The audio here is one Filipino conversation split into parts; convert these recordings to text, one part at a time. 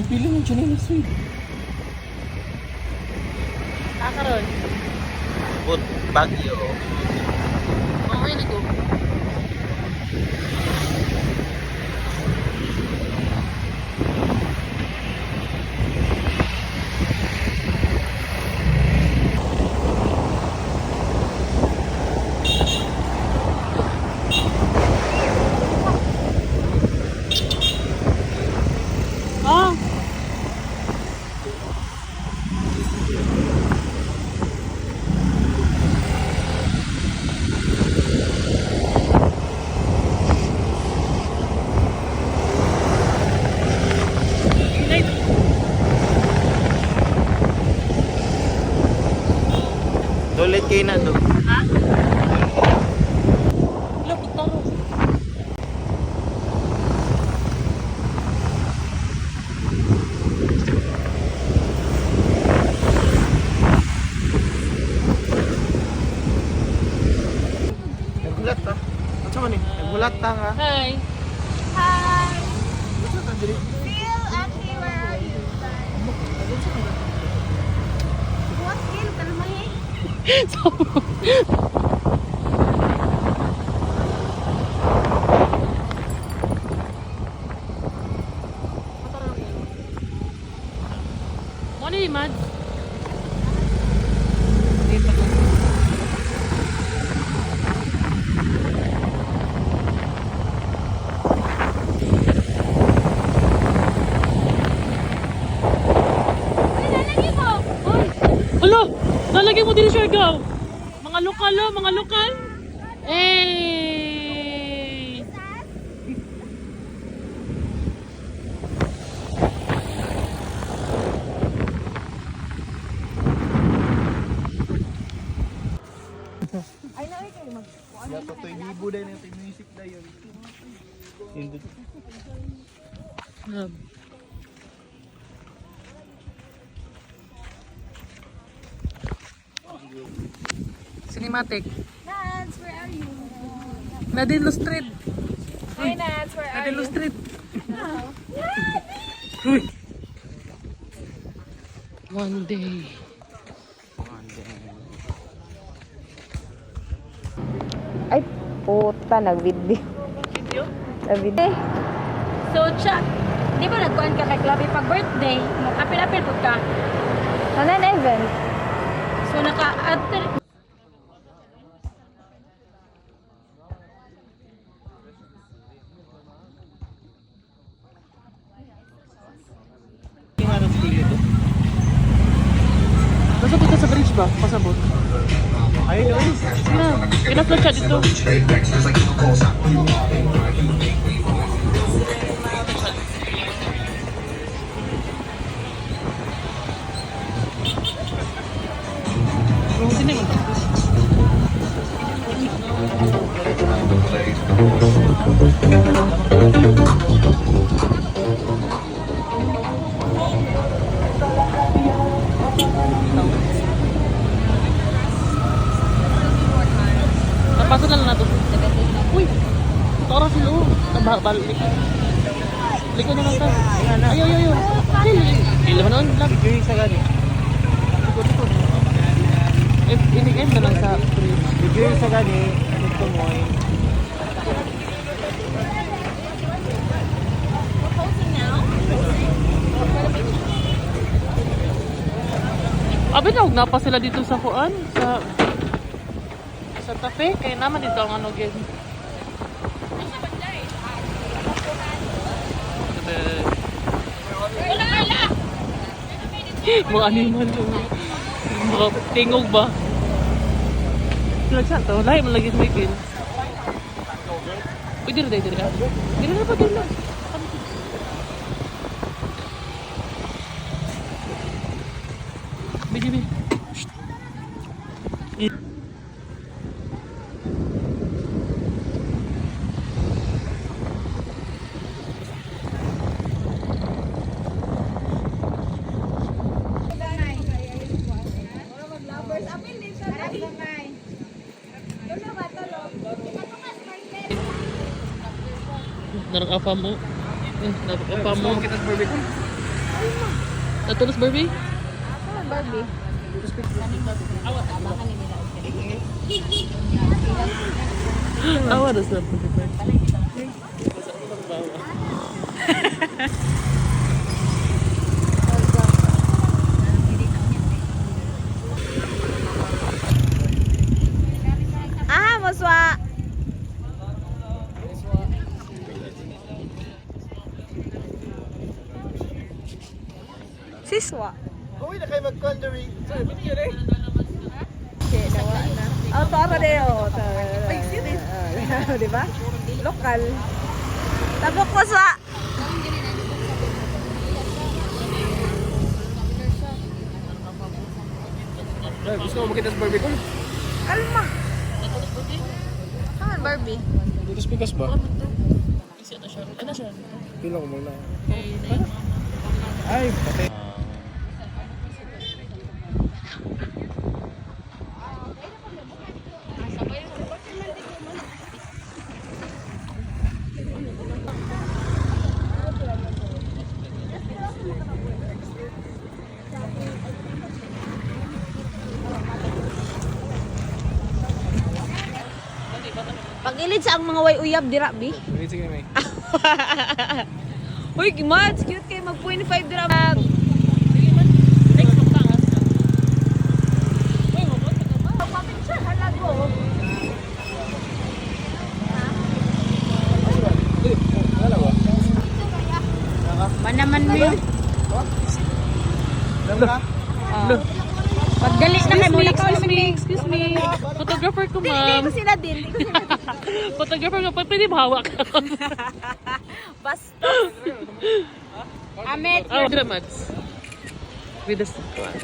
Pili mo dyan yung sweet. Karon. But Baguio. Okay na ko. Ulit kayo na to. Ha? Wala, pagtaro. Nagbulat ta. At saan ni? Nagbulat ta nga. Hi. Hi. Saan ka diri? Phil, actually, where are you? What, Phil? Kalmahi? Ano yung mad? Lalagay mo! Alo! Lalagay mo din siya ikaw! Mga lokal o, mga lokal! Eh! Ay, nakay kayo mag... Wala pa to ibibo dahil na ito music na yun. Cinematic. Nance, where are you? Nadilo Street. Hi, Nance, where are Nadilo you? Street. Uy! One day. Ay, puta, nag-video. Video? Nag-video. So, di ba nagkuhan ka kay Klabi pag birthday? Apil-apil po ka. Ano na event? So, naka-after... Pasabot ka sa bridge ba? Pasabot. Ayun yun. Sige na. Pinaplag siya dito. Yung sini mo. Napasok na lang nato. Uy! Tara sila oh. Balik. Liko na lang ka. Ayaw, ayaw, ayaw. Ilo na lang. Video yung sa gani. Ini-end na lang sa bridge. Video yung sa gani. Ito mo ay. Abi na, na pa sila dito sa kuan, sa tape, kaya naman dito ang ano gid. Mga animal yung mga tingog ba? Sila sa to, lahi mo lagi sa Miguel. Uy, dito. Dito na pa, dito na. Bibi. Narang-apa mo. Narang-apa mo. Gusto mo kita sa Barbie ko? Natulos, Barbie? Barbie. Awa na sa Muswa. Siswa. Uy, na kayo mag-conjuring. Sorry, video rin. Okay, nawa na. Oh, tara de oh. Ay, serious. Di ba? Lokal. Tabok ko sa. Gusto mo makita sa Barbie ko? Kalma. Saan Barbie? Dito sa Pikas ba? Ano siya? Pila ko muna. Ay, patay. Pag-ilid sa ang mga way uyab dira bi. Sige, may. Uy, Mads, cute kayo mag 0.5 dira. Manaman mo yun. Alam ka? Pagdali na kayo, muna ka naman eh. Excuse me. Photographer ko, ma'am. Hindi ko sila din. Photographer ko. Pwede ba hawak? Basta. Amit. Oh, dramats. With the one.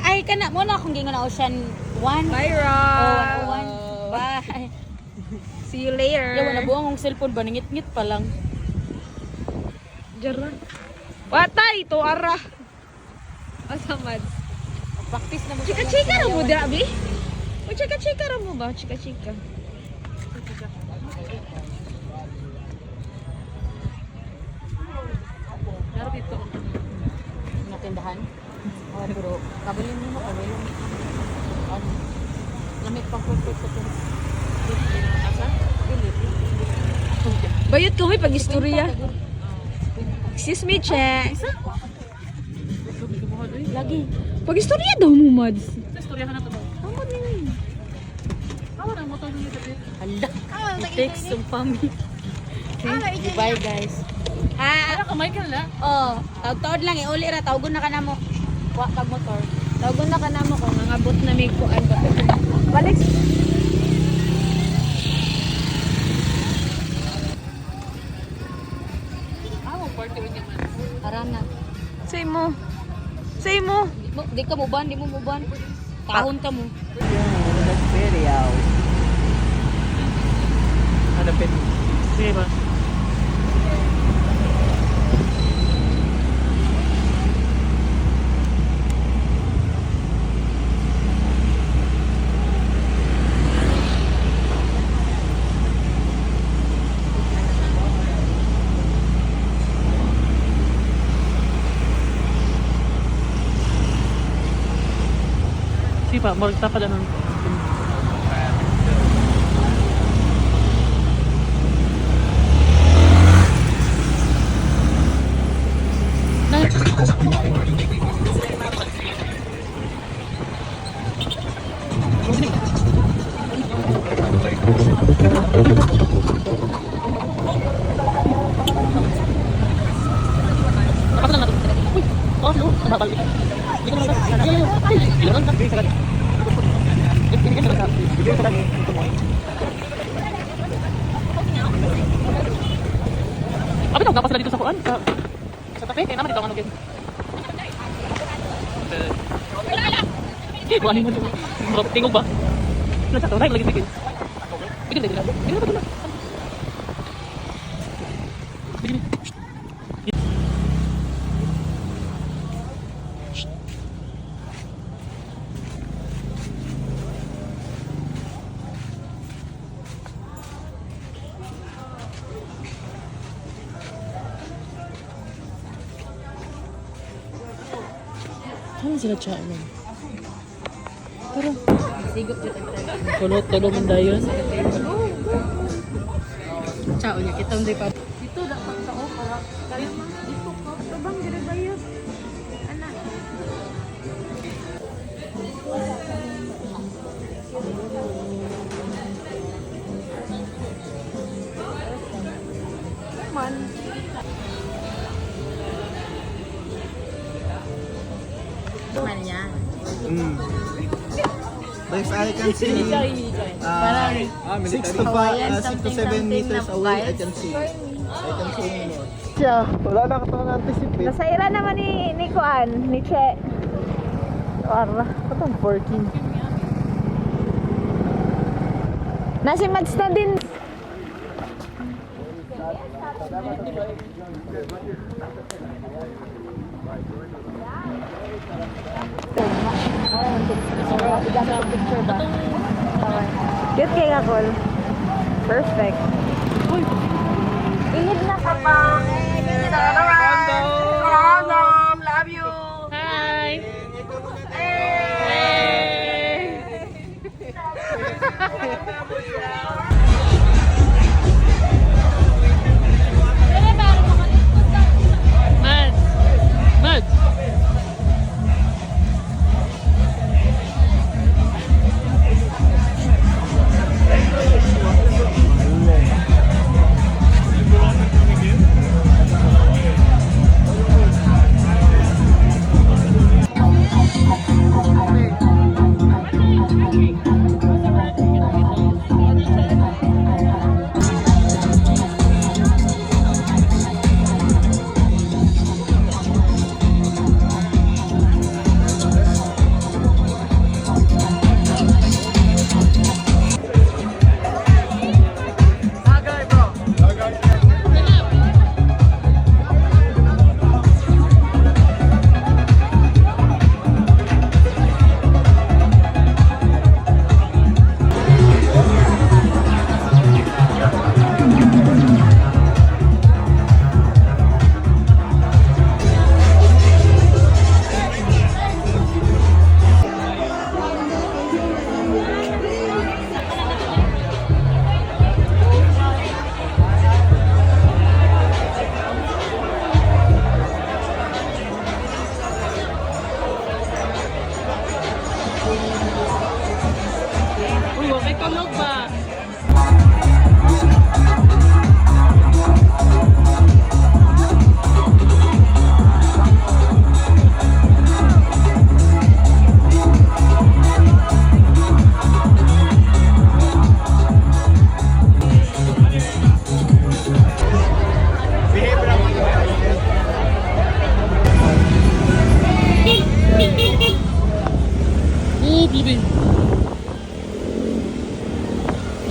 Ay, kana mo na kung gingon na Ocean 1. Bye, Ron. Oh, 101. Bye. See you later. Yawa na buong ang cellphone ba? Nangit-ngit pa lang. Jaran. Watay, ito ara. Asamad. Practice na mo. Chika-chika ra mo, Drabi? O, chika-chika ra mo ba? Chika-chika. Laro dito. Natindahan. Oh, pero kabalin mo kabalin. Lamig pang perfect ko tong. Asa? Bayot ko may pag-istorya. Excuse me, che. Lagi. Pag-istorya daw mo, Mads. Sa istorya na to ba? Tama din. Awa na mo to dito. Hala. It takes some family. Okay. Bye guys. Ah, Ano kamay ka na? oh, taod lang uli ra tawgon na kana mo. Wa kag motor. Tawgon na kana mo kung nangabot na may kuan ba. Balik. Amo party with you man. Arana. Say mo. Say mo. Di ka mo ban, di mo ban. Tahon ka mo. Hanapin. Sige ba? Sige pa, magtapad ano. Abi tawag pa sila dito sa kuan sa tape kaya naman dito ang ano gid. Wala mo dito. Tingog ba? Nasa tawag lagi tigil. Bigil dito. Bigil dito. Ano sila siya man? Pero, Sigop dito. tulo man dayon. Ciao niya, kita hindi pa. Dito, dapat sa o, para kaya man, dito ko, tabang, dire ba yun? Anak. Man. Man niya. Best I can see Parang, 6 to Hawaiian 6 to something 7 something meters na away. I vibes. can see more. Siya, wala na ka itong anticipate. Nasaira naman ni Kuan, ni Che. Para, katong 14. Nasi Mads na din. Cute kay Kakol. Perfect. Ihid na ka pa. Condom! Love you! Hi! Mads! Mads! Uy, wag may tulog ba? Oh, Bluebeam.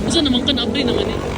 Isa naman ka na-apply naman eh.